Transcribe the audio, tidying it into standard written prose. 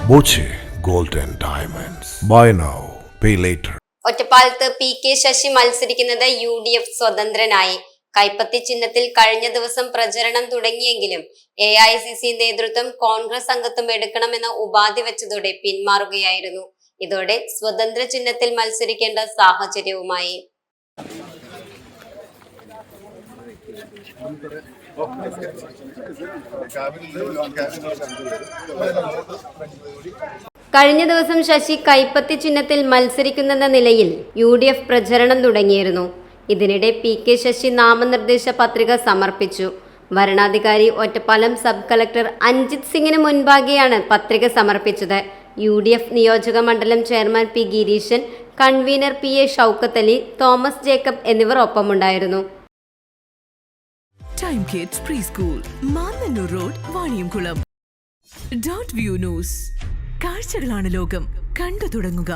Boche Gold and Diamonds. Buy now, pay later. ഒറ്റപ്പാലത്ത് PK Sasi മത്സരിക്കുന്നത് UDF സ്വതന്ത്രനായി. കൈപ്പത്തി ചിഹ്നത്തിൽ കഴിഞ്ഞ ദിവസം പ്രചരണം തുടങ്ങിയെങ്കിലും AICC നേതൃത്വം കോൺഗ്രസ് അംഗത്വം എടുക്കണമെന്ന ഉപാധി വെച്ചതോടെ പിന്മാറുകയായിരുന്നു. ഇതോടെ സ്വതന്ത്ര ചിഹ്നത്തിൽ മത്സരിക്കേണ്ട സാഹചര്യവുമായി. കഴിഞ്ഞ ദിവസം ശശി കൈപ്പത്തി ചിഹ്നത്തിൽ മത്സരിക്കുന്നെന്ന നിലയിൽ UDF പ്രചരണം തുടങ്ങിയിരുന്നു. ഇതിനിടെ PK ശശി നാമനിർദ്ദേശ പത്രിക സമർപ്പിച്ചു. വരണാധികാരി ഒറ്റപ്പാലം സബ് കളക്ടർ അഞ്ജിത് സിംഗിന് മുൻപാകെയാണ് പത്രിക സമർപ്പിച്ചത്. UDF നിയോജക മണ്ഡലം chairman P Gireesan, convener PA Shoukath Ali, Thomas Jacob എന്നിവർ ഒപ്പമുണ്ടായിരുന്നു. Time kids pre school, Mannannoor road, Vaniyamkulam. .view news. കാഴ്ചകളാണ് ലോകം, കണ്ടു തുടങ്ങുക.